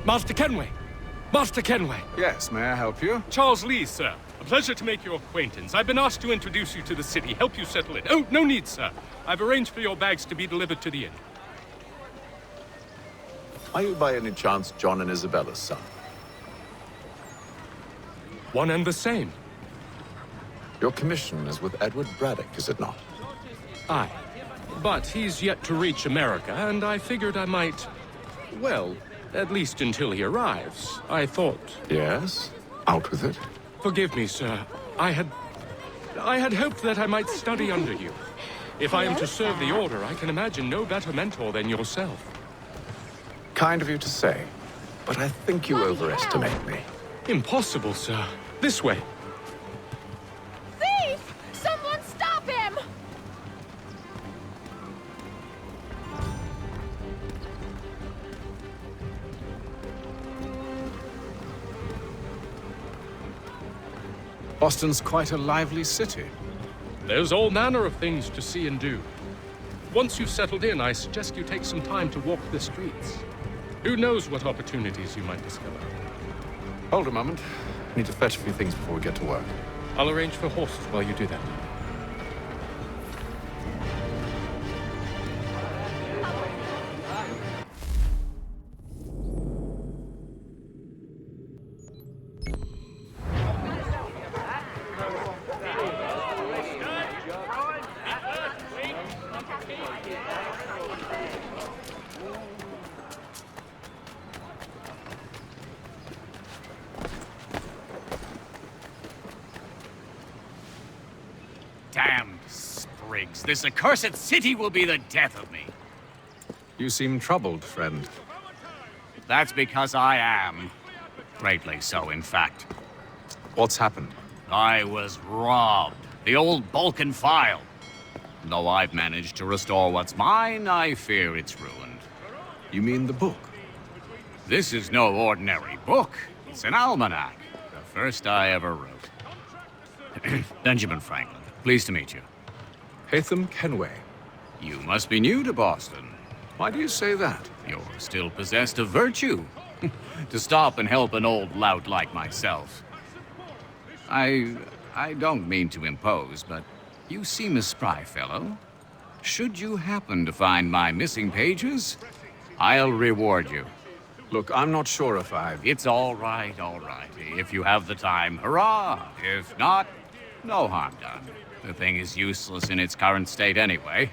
Master Kenway! Master Kenway! Yes, may I help you? Charles Lee, sir. A pleasure to make your acquaintance. I've been asked to introduce you to the city, help you settle in. Oh, no need, sir. I've arranged for your bags to be delivered to the inn. Are you by any chance John and Isabella's son? One and the same. Your commission is with Edward Braddock, is it not? Aye. But he's yet to reach America, and I figured I might... well, at least until he arrives. I thought... Yes? Out with it. Forgive me, sir. I had hoped that I might study under you. If I am to serve the Order, I can imagine no better mentor than yourself. Kind of you to say, but I think you overestimate me. Impossible, sir. This way. Thief! Someone stop him! Boston's quite a lively city. There's all manner of things to see and do. Once you've settled in, I suggest you take some time to walk the streets. Who knows what opportunities you might discover. Hold a moment. I need to fetch a few things before we get to work. I'll arrange for horses while you do that. Damned sprigs. This accursed city will be the death of me. You seem troubled, friend. That's because I am. Greatly so, in fact. What's happened? I was robbed. The old Balkan file. Though I've managed to restore what's mine, I fear it's ruined. You mean the book? This is no ordinary book. It's an almanac. The first I ever wrote. Benjamin Franklin. Pleased to meet you. Haytham Kenway. You must be new to Boston. Why do you say that? You're still possessed of virtue. To stop and help an old lout like myself. I don't mean to impose, but you seem a spry fellow. Should you happen to find my missing pages, I'll reward you. Look, I'm not sure if I've... It's all right, all right. If you have the time, hurrah! If not, no harm done. The thing is useless in its current state anyway.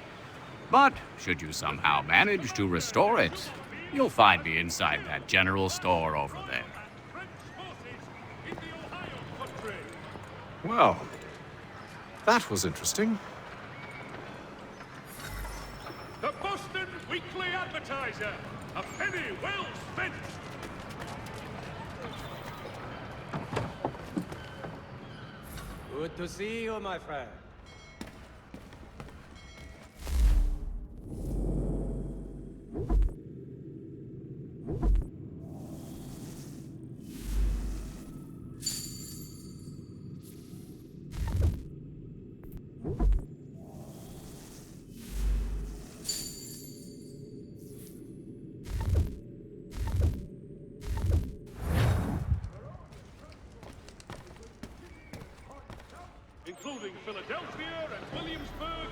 But should you somehow manage to restore it, you'll find me inside that general store over there. Well, that was interesting. The Boston Weekly Advertiser. A penny well spent. Good to see you, my friend. Including Philadelphia and Williamsburg,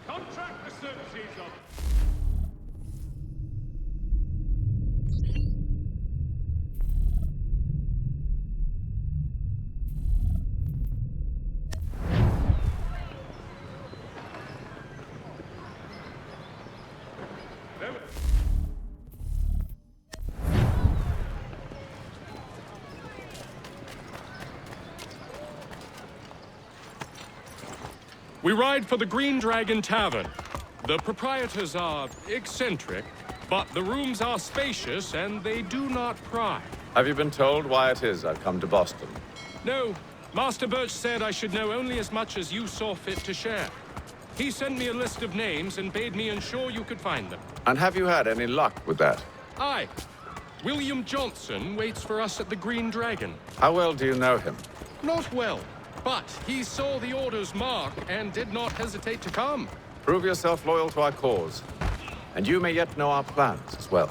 contract the services of... We ride for the Green Dragon Tavern. The proprietors are eccentric, but the rooms are spacious and they do not pry. Have you been told why it is I've come to Boston? No, Master Birch said I should know only as much as you saw fit to share. He sent me a list of names and bade me ensure you could find them. And have you had any luck with that? Aye. William Johnson waits for us at the Green Dragon. How well do you know him? Not well, but he saw the order's mark and did not hesitate to come. Prove yourself loyal to our cause. And you may yet know our plans as well.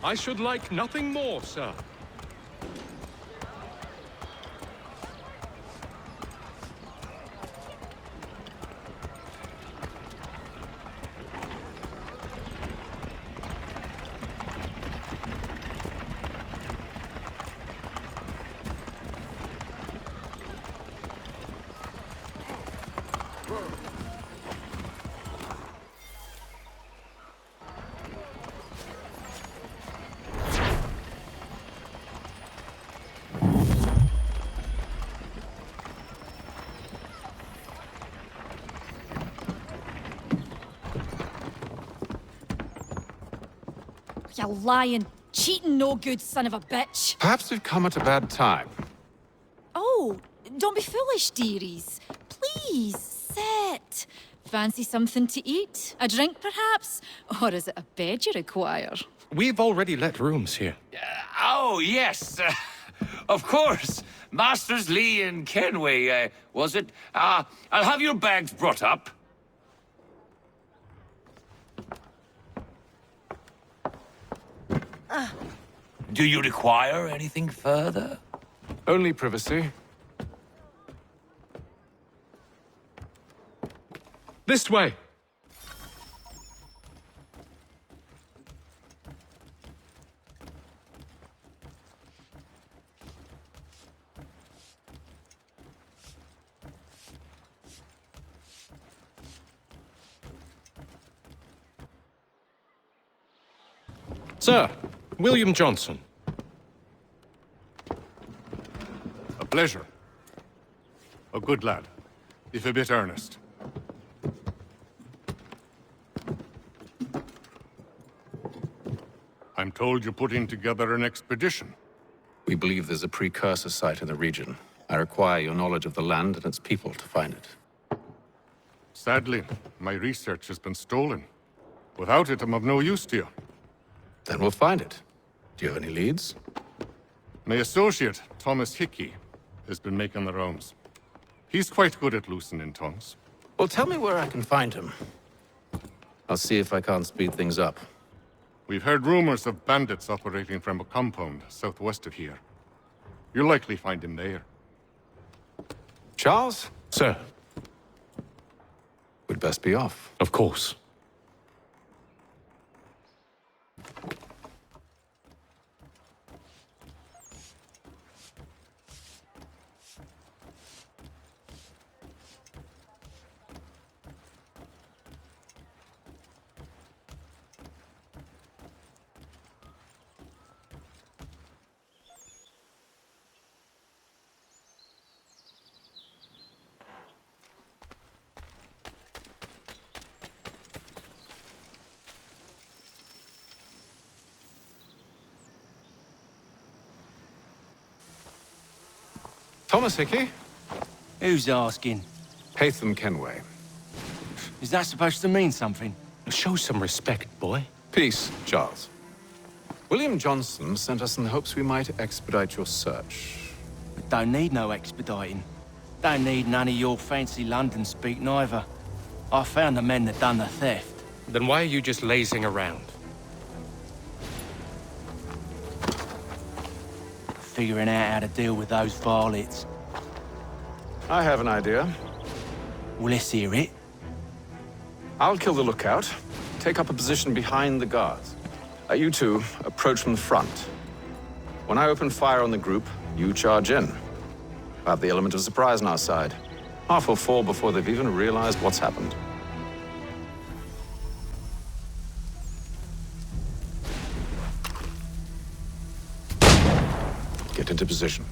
I should like nothing more, sir. You lying, cheating, no good son of a bitch. Perhaps we've come at a bad time. Oh, don't be foolish, dearies. Please, sit. Fancy something to eat? A drink, perhaps? Or is it a bed you require? We've already let rooms here. Oh, yes. Of course. Masters Lee and Kenway, was it? I'll have your bags brought up. Do you require anything further? Only privacy. This way. Sir, William Johnson. A pleasure. A good lad, if a bit earnest. I'm told you're putting together an expedition. We believe there's a precursor site in the region. I require your knowledge of the land and its people to find it. Sadly, my research has been stolen. Without it, I'm of no use to you. Then we'll find it. Do you have any leads? My associate, Thomas Hickey, has been making the rounds. He's quite good at loosening tongues. Well, tell me where I can find him. I'll see if I can't speed things up. We've heard rumors of bandits operating from a compound southwest of here. You'll likely find him there. Charles? Sir, We'd best be off. of course. Thomas Hickey? Who's asking? Haytham Kenway. Is that supposed to mean something? Show some respect, boy. Peace, Charles. William Johnson sent us in the hopes we might expedite your search. We don't need no expediting. Don't need none of your fancy London speak neither. I found the men that done the theft. Then why are you just lazing around? Figuring out how to deal with those varlets. I have an idea. Well, let's hear it. I'll kill the lookout. Take up a position behind the guards. You two approach from the front. When I open fire on the group, you charge in. Have the element of surprise on our side. Half will fall before they've even realized what's happened. Get into position.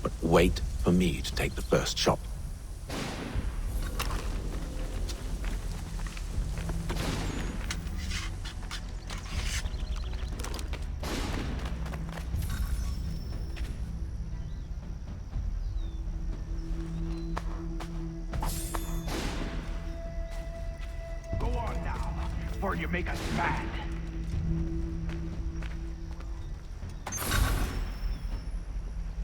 But wait for me to take the first shot. before you make us mad.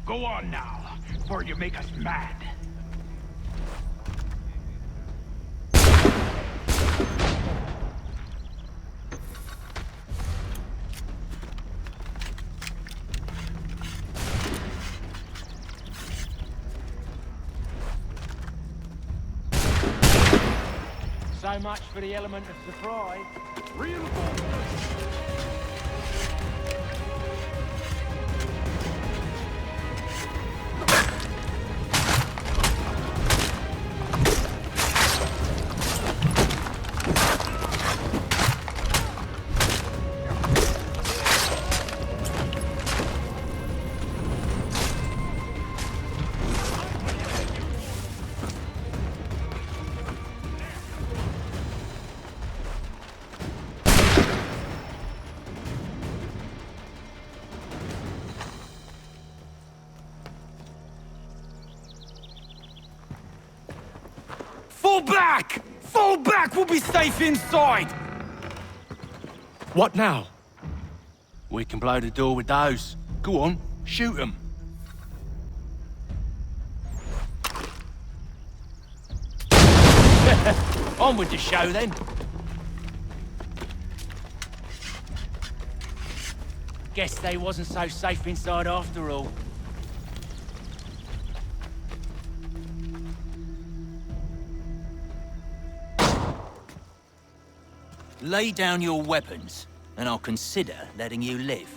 Go on now, before you make us mad. So much for the element of surprise. Fall back! Fall back! We'll be safe inside! What now? We can blow the door with those. Go on, shoot them. On with the show, then. Guess they wasn't so safe inside after all. Lay down your weapons, and I'll consider letting you live.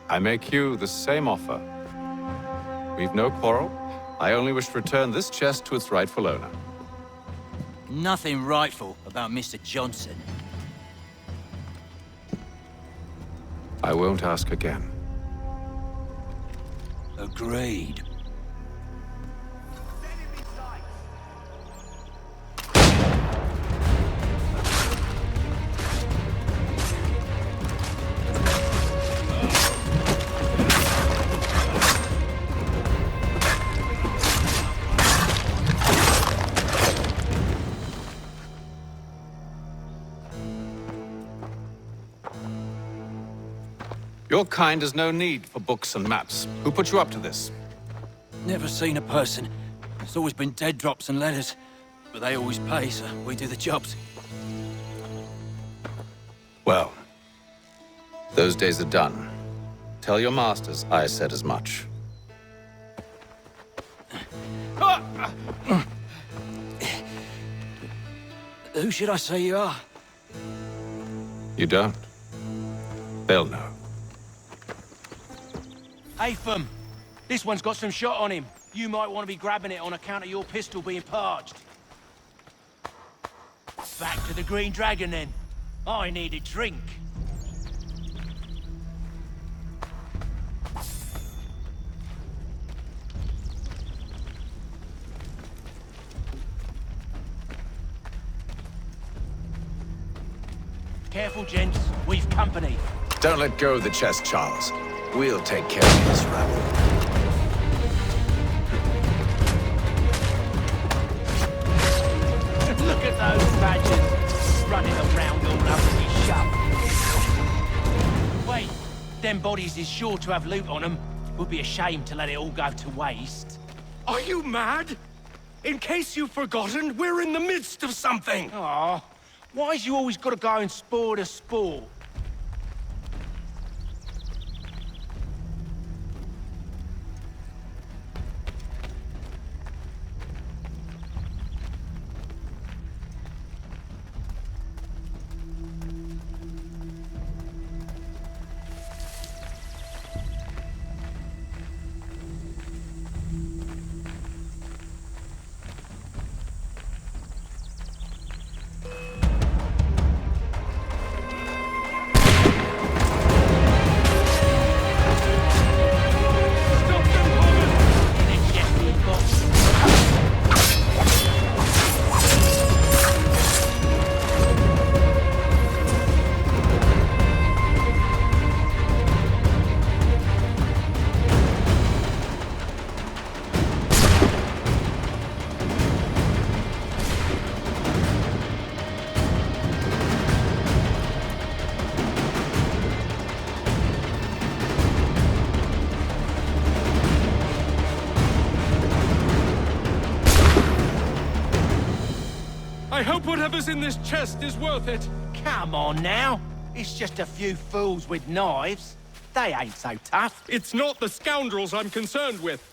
I make you the same offer. We've no quarrel. I only wish to return this chest to its rightful owner. Nothing rightful about Mr. Johnson. I won't ask again. Agreed. Your kind has no need for books and maps. Who put you up to this? Never seen a person. It's always been dead drops and letters. But they always pay, so we do the jobs. Well, those days are done. Tell your masters I said as much. Who should I say you are? You don't? They'll know. Atham, this one's got some shot on him. You might want to be grabbing it on account of your pistol being parched. Back to the Green Dragon, then. I need a drink. Careful, gents. We've company. Don't let go of the chest, Charles. We'll take care of this rabble. Look at those badgers running around all over his shop. Wait, them bodies is sure to have loot on them. Would be a shame to let it all go to waste. Are you mad? In case you've forgotten, we're in the midst of something. Aw, why's you always gotta go and spore the spore? hope whatever's in this chest is worth it. Come on now. It's just a few fools with knives. They ain't so tough. It's not the scoundrels I'm concerned with.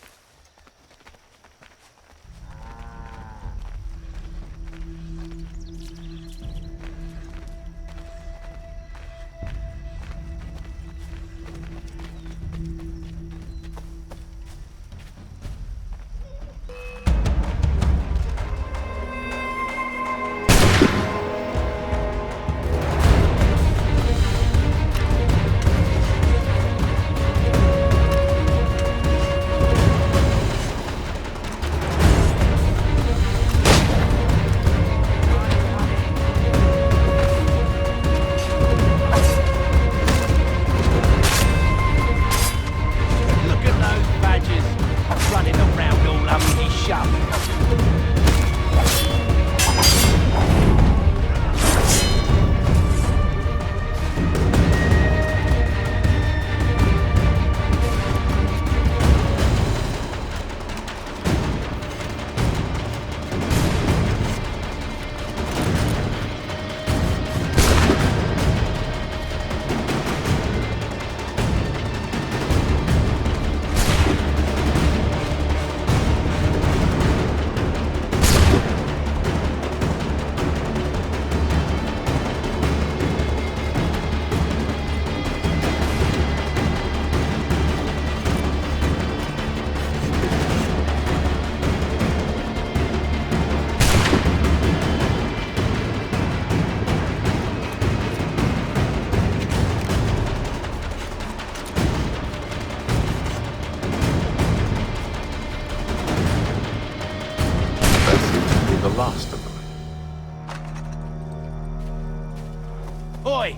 Oi!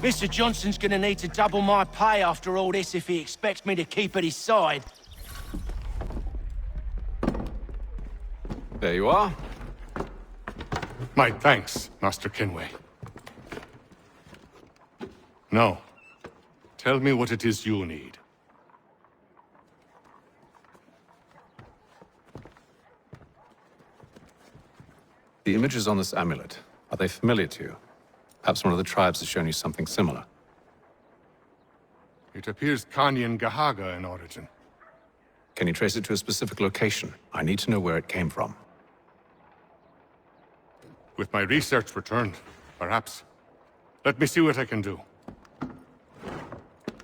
Mr. Johnson's gonna need to double my pay after all this if he expects me to keep at his side. There you are. My thanks, Master Kenway. Now, tell me what it is you need. The images on this amulet, are they familiar to you? Perhaps one of the tribes has shown you something similar. It appears Kanyan Gahaga in origin. Can you trace it to a specific location? I need to know where it came from. With my research returned, perhaps. Let me see what I can do.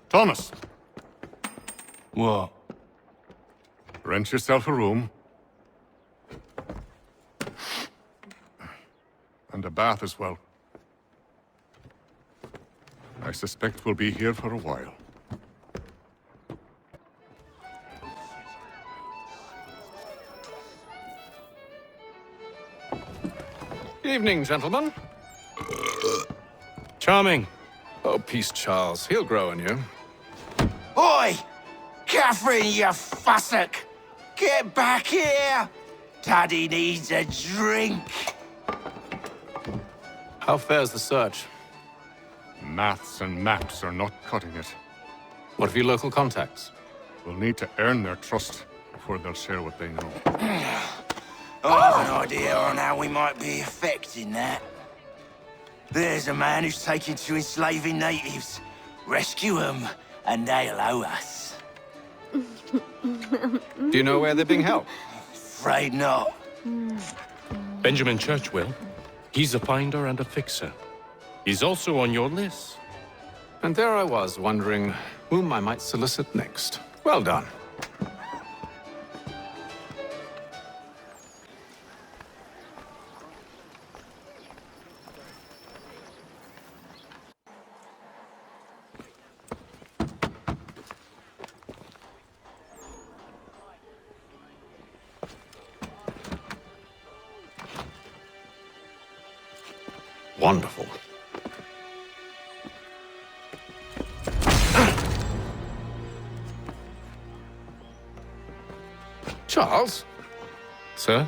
Thomas! What? Rent yourself a room. And a bath as well. I suspect we'll be here for a while. Good evening, gentlemen. Charming. Oh, peace, Charles. He'll grow on you. Oi! Catherine, you fussock! Get back here! Daddy needs a drink. How fares the search? Maths and maps are not cutting it. What of your local contacts? We'll need to earn their trust before they'll share what they know. I have an idea on how we might be affecting that. There's a man who's taken to enslaving natives. Rescue them, and they'll owe us. Do you know where they're being held? Afraid not. Benjamin Church will. He's a finder and a fixer. He's also on your list. And there I was, wondering whom I might solicit next. Well done. Wonderful. Charles? Sir?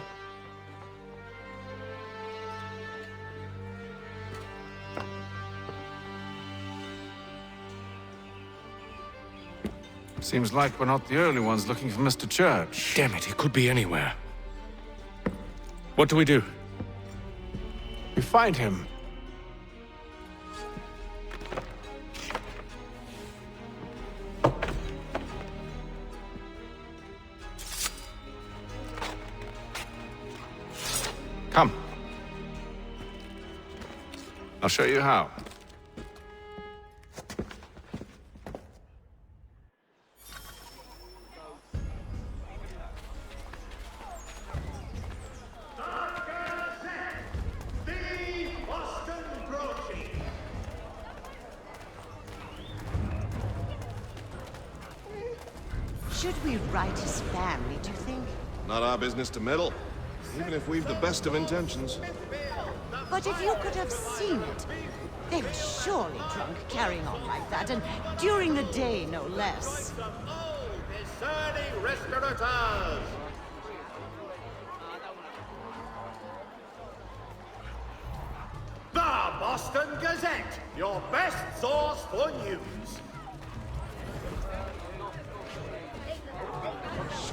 Seems like we're not the only ones looking for Mr. Church. Damn it, he could be anywhere. What do we do? You find him. Come. I'll show you how. Should we write his family, do you think? Not our business to meddle, even if we've the best of intentions. But if you could have seen it, they were surely drunk carrying on like that, and during the day, no less. Discerning restaurateurs! The Boston Gazette, your best source for news.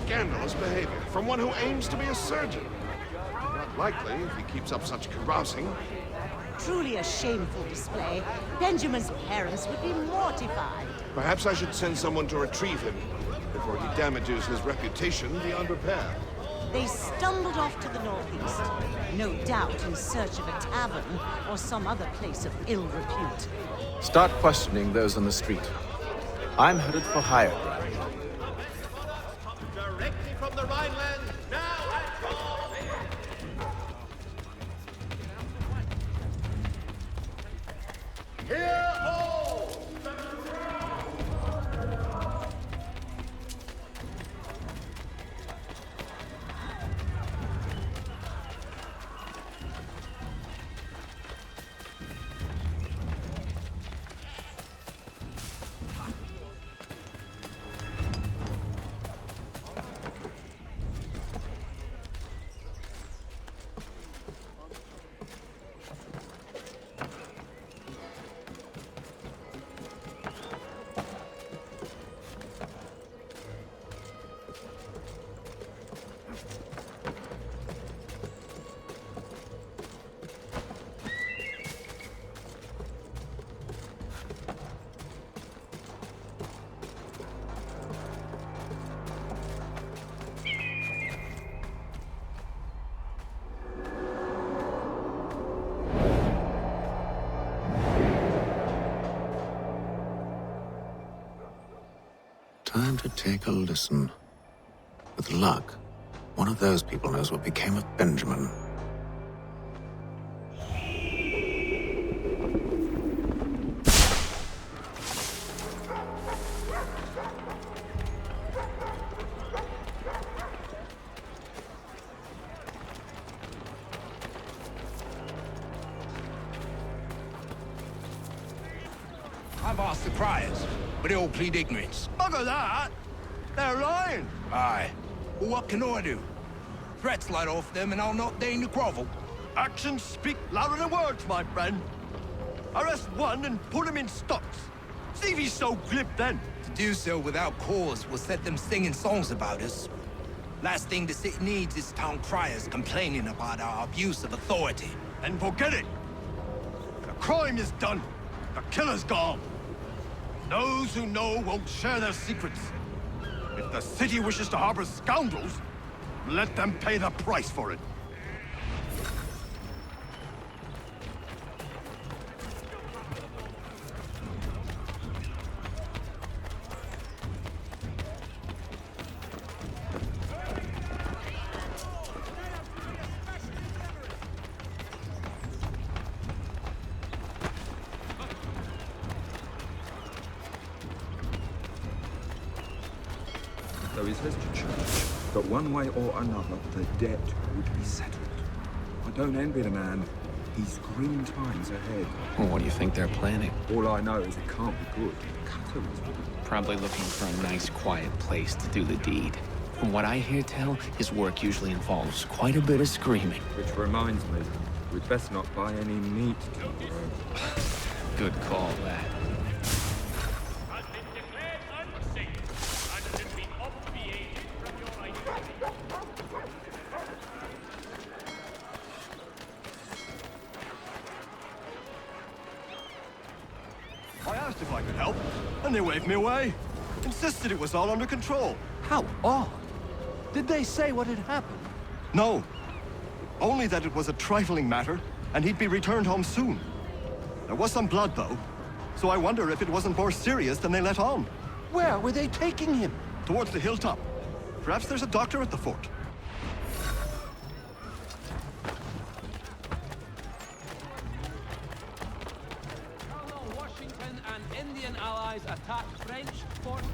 Scandalous behavior from one who aims to be a surgeon. Not likely if he keeps up such carousing. Truly a shameful display. Benjamin's parents would be mortified. Perhaps I should send someone to retrieve him before he damages his reputation beyond repair. They stumbled off to the northeast, no doubt in search of a tavern or some other place of ill repute. Start questioning those on the street. I'm headed for higher ground. Directly from the Rhineland, now at your Hear all! Time to take a listen. With luck, one of those people knows what became of Benjamin. I've asked the criers, but they all plead ignorance. Bugger that! They're lying! Aye. Well, what can I do? Threats light off them and I'll not deign to grovel. Actions speak louder than words, my friend. Arrest one and put him in stocks. See if he's so glib then. To do so without cause will set them singing songs about us. Last thing the city needs is town criers complaining about our abuse of authority. And forget it. The crime is done. The killer's gone. Those who know won't share their secrets. If the city wishes to harbor scoundrels, let them pay the price for it. Though he says to church, but one way or another, the debt would be settled. I don't envy the man. He's grim times ahead. Well, what do you think they're planning? All I know is it can't be good. Cutter's Probably looking for a nice, quiet place to do the deed. From what I hear tell, his work usually involves quite a bit of screaming. Which reminds me, we'd best not buy any meat tomorrow. Good call, that. asked if I could help, and they waved me away. Insisted it was all under control. How odd. Did they say what had happened? No. Only that it was a trifling matter, and he'd be returned home soon. There was some blood, though, so I wonder if it wasn't more serious than they let on. Where were they taking him? Towards the hilltop. Perhaps there's a doctor at the fort. Washington and Indian allies attack French forces.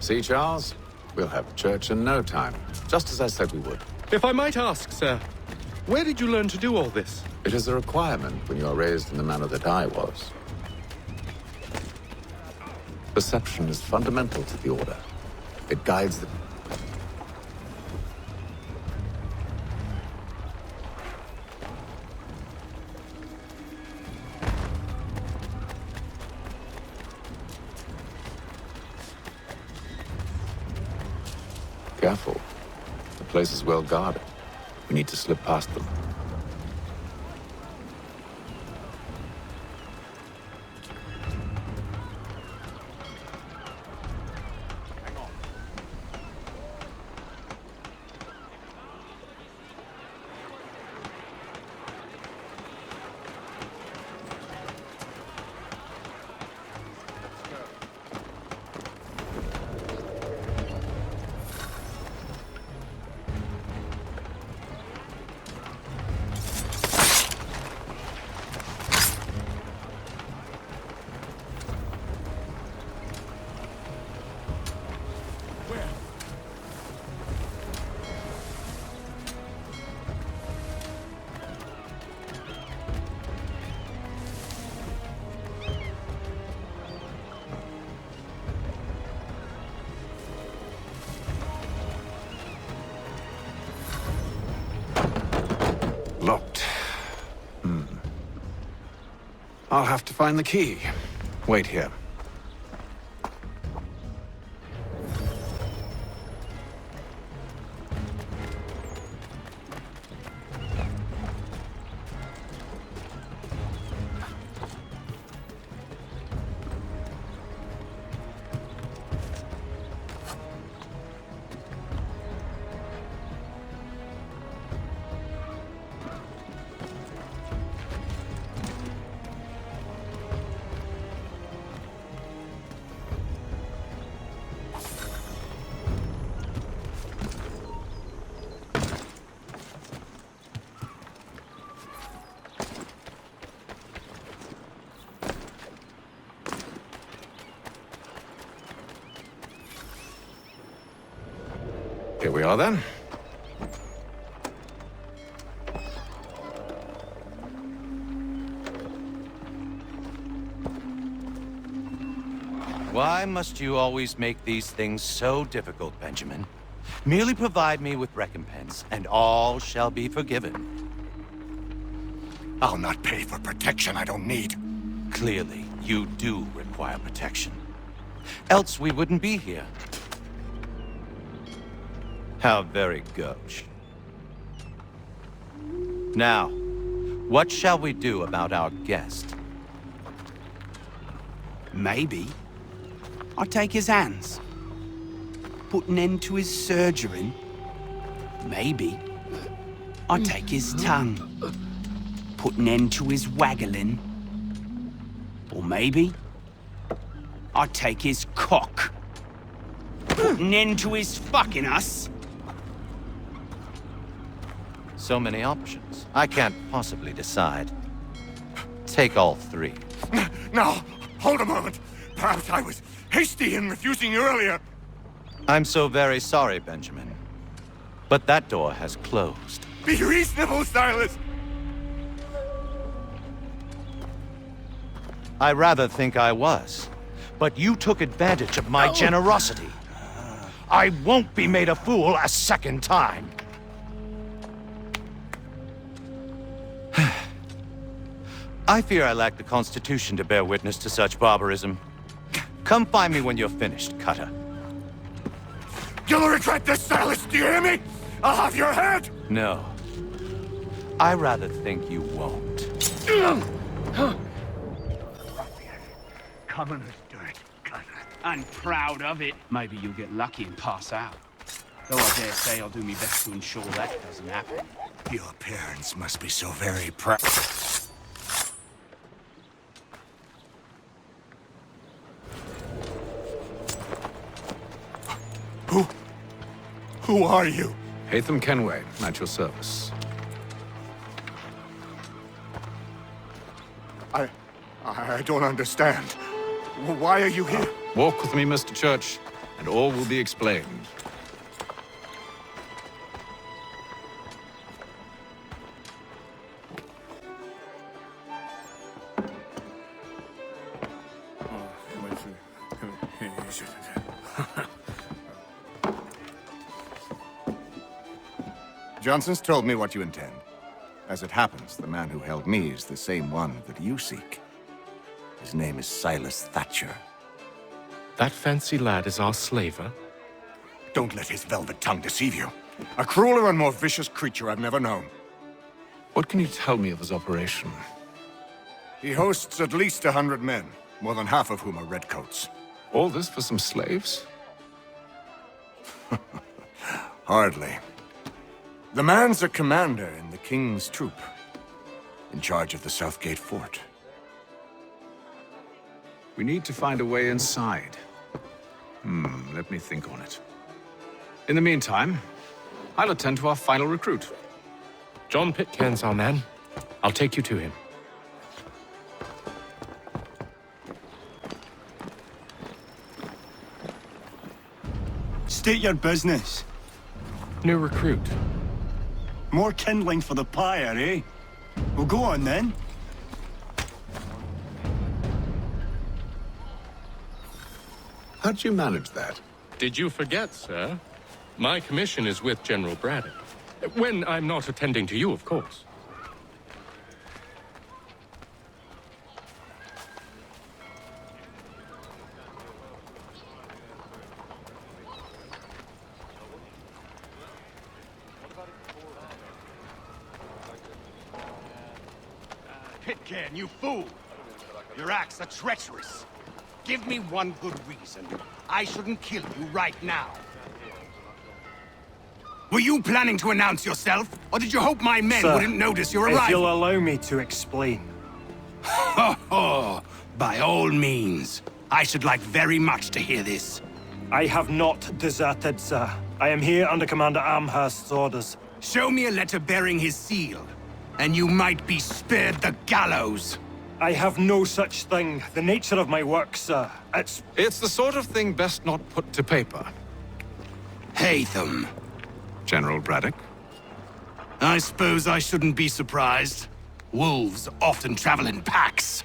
See, Charles? We'll have church in no time, just as I said we would. If I might ask, sir, where did you learn to do all this? It is a requirement when you are raised in the manner that I was. Perception is fundamental to the Order. It guides the... Careful. The place is well guarded. We need to slip past them. Locked. I'll have to find the key. Wait here. Here we are, then. Why must you always make these things so difficult, Benjamin? Merely provide me with recompense, and all shall be forgiven. I'll not pay for protection I don't need. Clearly, you do require protection. Else we wouldn't be here. How very gauche. Now, what shall we do about our guest? Maybe I'll take his hands. Put an end to his surgering. Maybe I'll take his tongue. Put an end to his waggling. Or maybe I'll take his cock. Put an end to his fucking us. So many options. I can't possibly decide. Take all three. Now, hold a moment. Perhaps I was hasty in refusing you earlier. I'm so very sorry, Benjamin. But that door has closed. Be reasonable, Silas. I rather think I was. But you took advantage of my generosity. I won't be made a fool a second time. I fear I lack the constitution to bear witness to such barbarism. Come find me when you're finished, Cutter. You'll regret this, Silas, do you hear me? I'll have your head! No. I rather think you won't. Commoners dirt, cutter. And proud of it. Maybe you'll get lucky and pass out. Though I dare say I'll do my best to ensure that doesn't happen. Your parents must be so very proud. Who are you? Hatham Kenway, at your service. I don't understand. Why are you here? Walk with me, Mr. Church, and all will be explained. Johnson's told me what you intend. As it happens, the man who held me is the same one that you seek. His name is Silas Thatcher. That fancy lad is our slaver? Don't let his velvet tongue deceive you. A crueler and more vicious creature I've never known. What can you tell me of his operation? He hosts at least 100 men, more than half of whom are redcoats. All this for some slaves? Hardly. The man's a commander in the King's troop, in charge of the Southgate Fort. We need to find a way inside. Let me think on it. In the meantime, I'll attend to our final recruit. John Pitcairn's our man. I'll take you to him. State your business. New recruit. More kindling for the pyre, eh? Well, go on then. How'd you manage that? Did you forget, sir? My commission is with General Braddock. When I'm not attending to you, of course. Pitcairn, you fool! Your acts are treacherous. Give me one good reason. I shouldn't kill you right now. Were you planning to announce yourself? Or did you hope my men wouldn't notice your arrival? If you'll allow me to explain. Ho ho! By all means. I should like very much to hear this. I have not deserted, sir. I am here under Commander Amherst's orders. Show me a letter bearing his seal, and you might be spared the gallows. I have no such thing. The nature of my work, sir, It's the sort of thing best not put to paper. Hatham. General Braddock? I suppose I shouldn't be surprised. Wolves often travel in packs.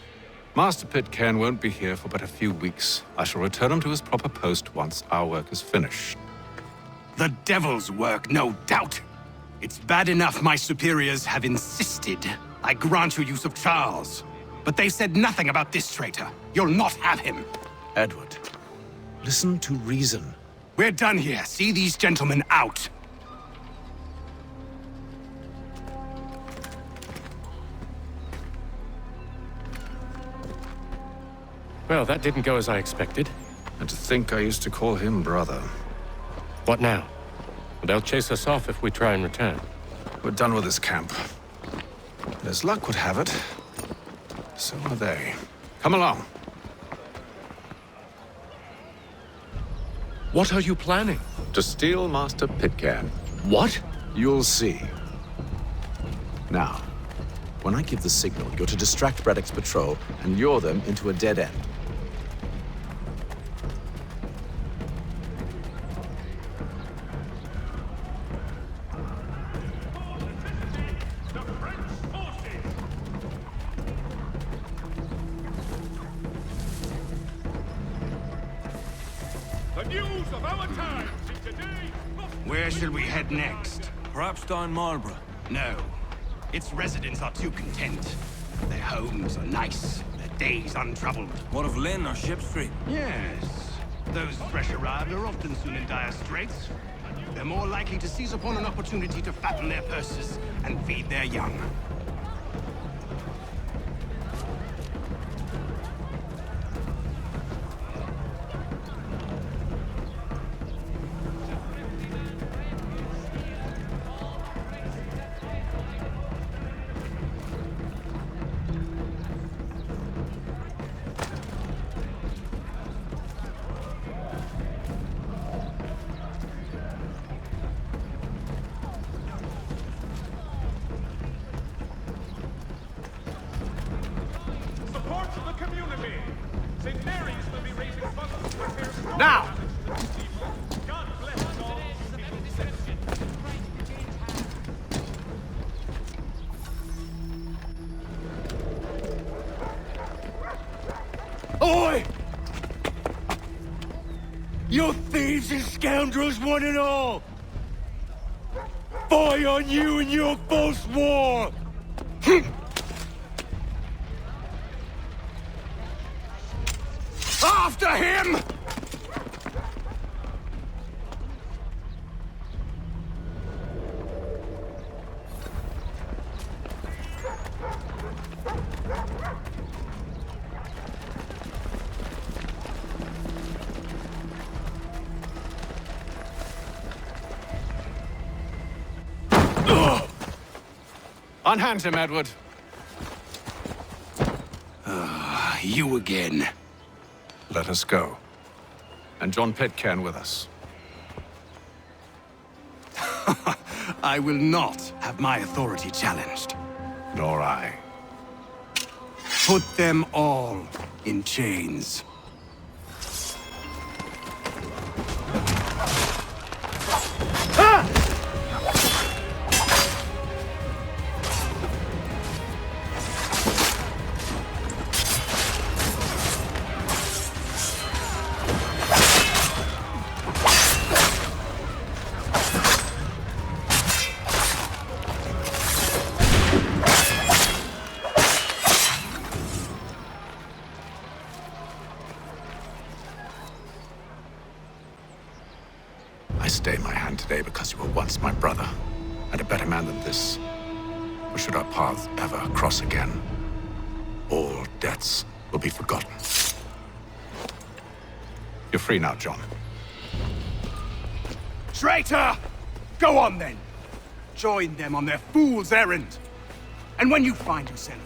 Master Pitcairn won't be here for but a few weeks. I shall return him to his proper post once our work is finished. The devil's work, no doubt. It's bad enough my superiors have insisted I grant you use of Charles. But they've said nothing about this traitor. You'll not have him. Edward, listen to reason. We're done here. See these gentlemen out. Well, that didn't go as I expected. And to think I used to call him brother. What now? They'll chase us off if we try and return. We're done with this camp. And as luck would have it, so are they. Come along. What are you planning? To steal Master Pitcairn. What? You'll see. Now, when I give the signal, you're to distract Braddock's patrol and lure them into a dead end. Where shall we head next? Perhaps down Marlborough. No. Its residents are too content. Their homes are nice, their days untroubled. What of Lynn or Ship Street? Yes. Those fresh arrived are often soon in dire straits. They're more likely to seize upon an opportunity to fatten their purses and feed their young. community. St. Mary's will be raising funds to repair strong Now! God bless us all. Oi! You thieves and scoundrels, one and all! Fie on you and your false war! After him! Unhand him, Edward. You again. Let us go. And John Pitcairn with us. I will not have my authority challenged. Nor I. Put them all in chains. I stay my hand today because you were once my brother, and a better man than this. Or should our paths ever cross again, all debts will be forgotten. You're free now, John. Traitor! Go on then! Join them on their fool's errand. And when you find yourself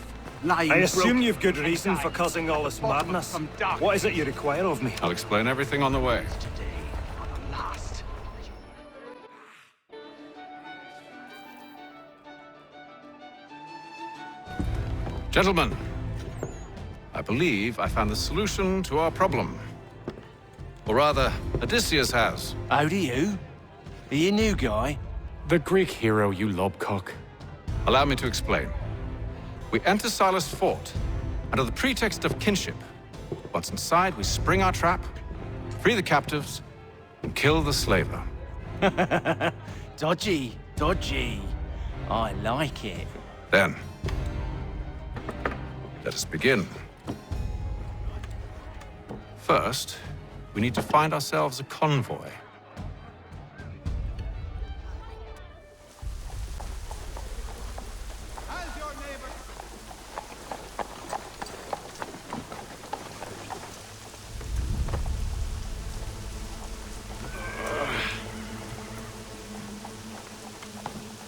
lying I assume broken you've good reason for causing all this madness. What is it you require of me? I'll explain everything on the way. Gentlemen, I believe I found the solution to our problem. Or rather, Odysseus has. How do you? Are you a new guy? The Greek hero, you lobcock. Allow me to explain. We enter Silas' fort under the pretext of kinship. Once inside, we spring our trap, free the captives, and kill the slaver. Dodgy, dodgy. I like it. Then, let us begin. First, we need to find ourselves a convoy.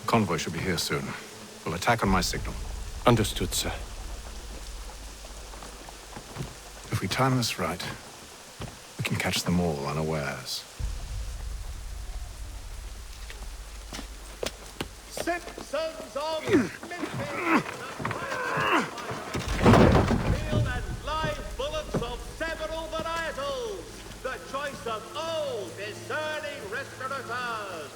Convoy should be here soon. We'll attack on my signal. Understood, sir. If we time this right, we can catch them all unawares. Citizens of Memphis, field and live bullets of several varietals. The choice of old, discerning restaurateurs.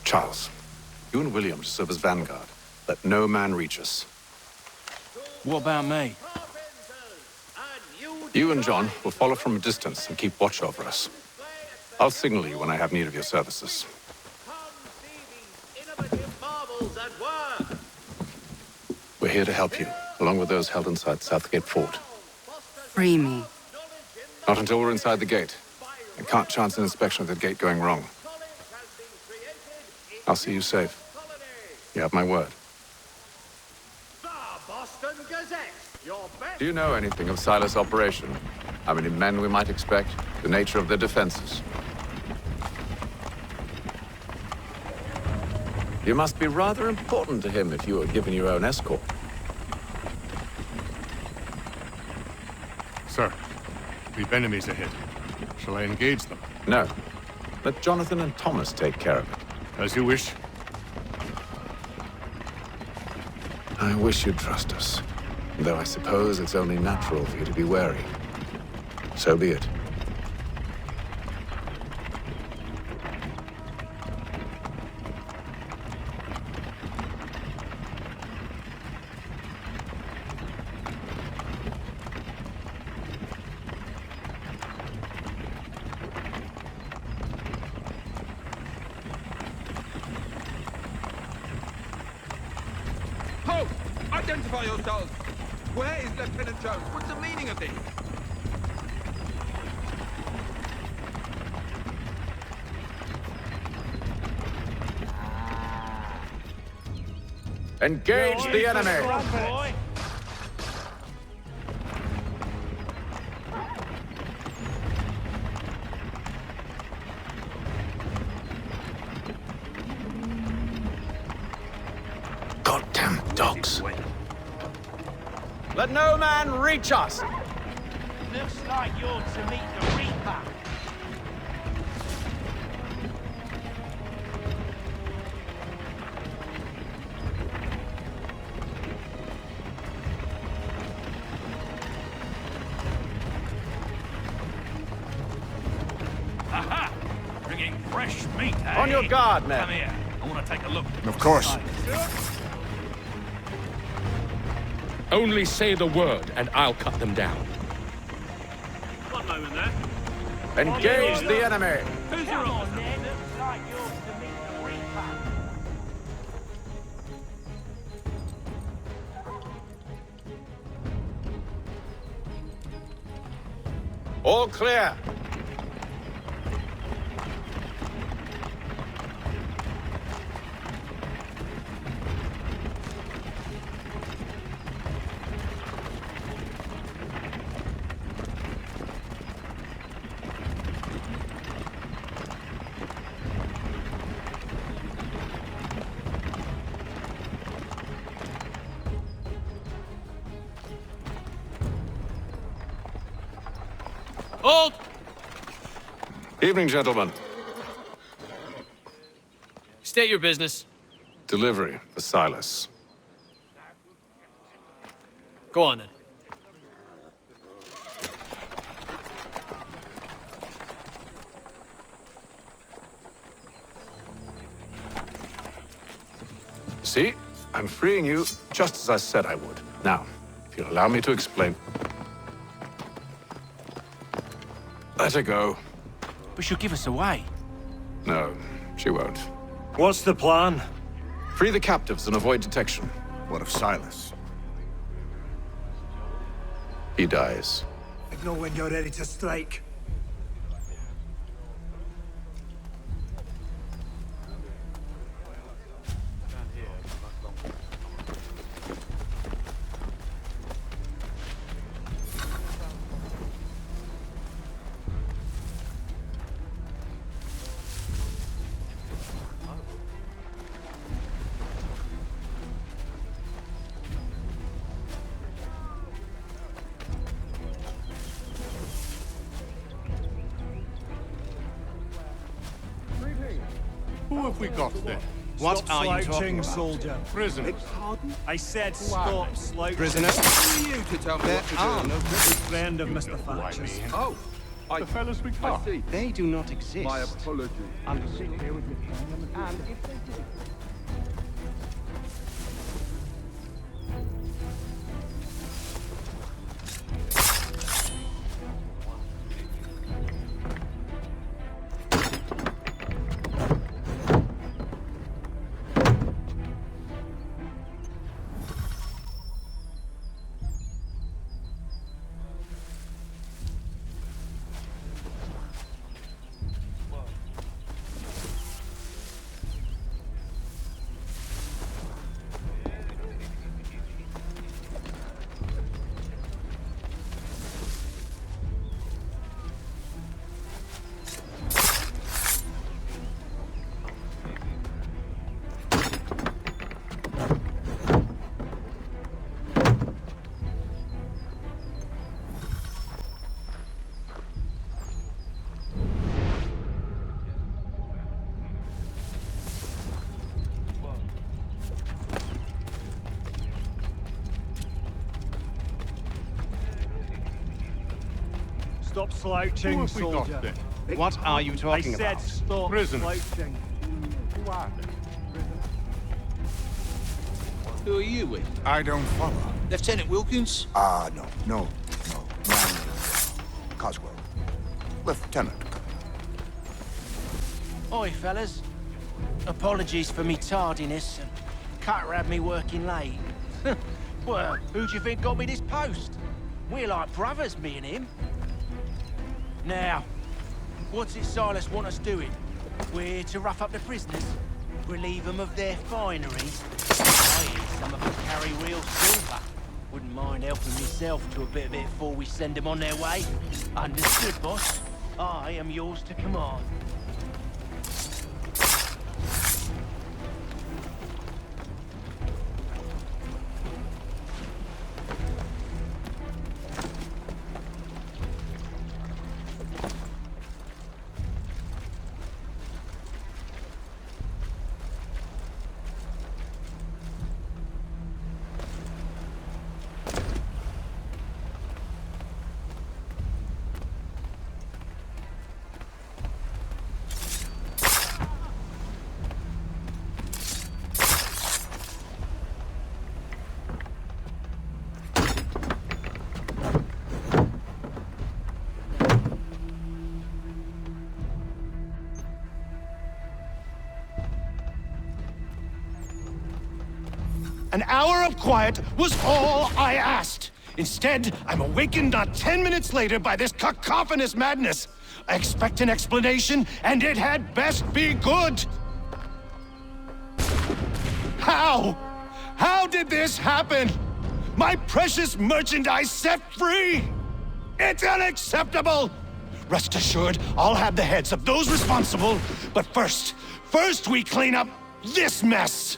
Charles, you and William serve as vanguard. Let no man reach us. What about me? You and John will follow from a distance and keep watch over us. I'll signal you when I have need of your services. Marvels at work. We're here to help you. along with those held inside Southgate Fort. Free me. Not until we're inside the gate. I can't chance an inspection of the gate going wrong. I'll see you safe. You have my word. Do you know anything of Silas' operation? How many men we might expect? The nature of their defenses? You must be rather important to him if you were given your own escort. Sir, we've enemies ahead. Shall I engage them? No. Let Jonathan and Thomas take care of it. As you wish. I wish you'd trust us. Though I suppose it's only natural for you to be wary. So be it. Halt! Identify yourselves! Where is Lieutenant Jones? What's the meaning of this? Engage the enemy! Goddamn dogs. Let no man reach us! Looks like you're to meet the Reaper. Aha! Bringing fresh meat, eh? On your guard, men. Come here. I want to take a look. Of course. Only say the word, and I'll cut them down. One moment there. Engage the enemy! Who's your officer? Looks like you're to meet the Reaper. All clear. Hold! Evening, gentlemen. State your business. Delivery for Silas. Go on then. See? I'm freeing you just as I said I would. Now, if you'll allow me to explain. Let her go. But she'll give us away. No, she won't. What's the plan? Free the captives and avoid detection. What of Silas? He dies. I know when you're ready to strike. Who have we got there? What are you talking Slouching, about? soldier. Prisoners. I said stop slouching. Prisoner? Who are you to tell me what to do? No Friend of Mr. Thatcher's. Oh, The fellas we I caught. see. They do not exist. My apologies. And if they do, Stop slouching, Who have we got soldier. then? What are you talking I said about? stop Prisoners. slouching. Who are they? Who are you with? I don't follow. Lieutenant Wilkins? No. Coswell. Lieutenant. Oi, fellas. Apologies for me tardiness. Cutter had me working late. Well, who do you think got me this post? We're like brothers, me and him. Now, what's it Silas want us doing? We're to rough up the prisoners, relieve them of their finery. I hear some of them carry real silver. Wouldn't mind helping myself to a bit of it before we send them on their way. Understood, boss. I am yours to command. An hour of quiet was all I asked. Instead, I'm awakened not 10 minutes later by this cacophonous madness. I expect an explanation, and it had best be good. How? How did this happen? My precious merchandise set free? It's unacceptable! Rest assured, I'll have the heads of those responsible, but first we clean up this mess!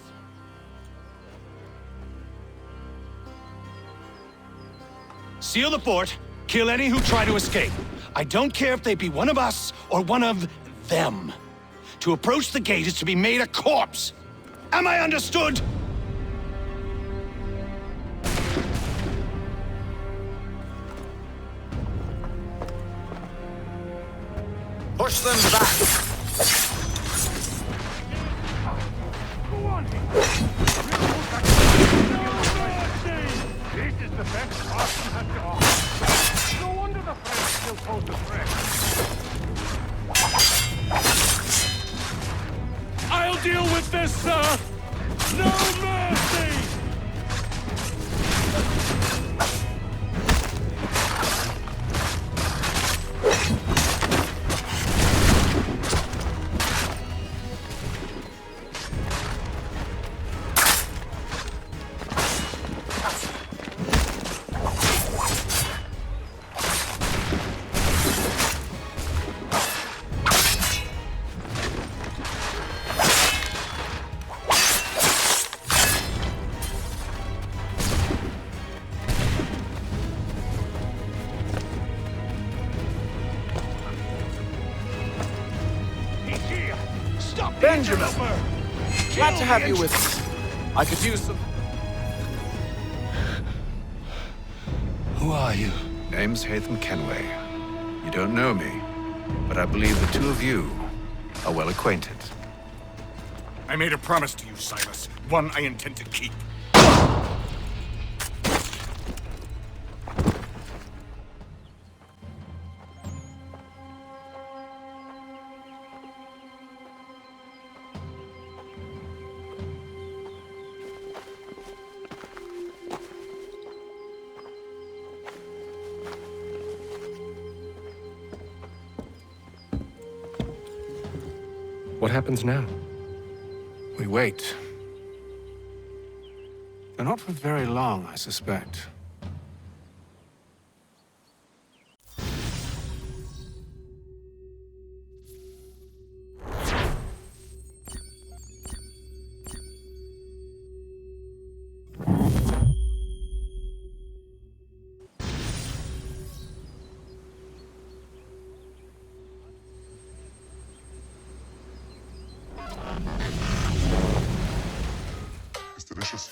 Seal the fort, kill any who try to escape. I don't care if they be one of us or one of them. To approach the gate is to be made a corpse. Am I understood? Push them back! Go on, This is the best Austin has to offer. No wonder the French still hold the threat. I'll deal with this, sir! No mercy! Benjamin! Glad to have you with me. I could use some... Who are you? Name's Hatham Kenway. You don't know me, but I believe the two of you are well acquainted. I made a promise to you, Silas. One I intend to keep. What happens now? We wait. But not for very long, I suspect. It's delicious.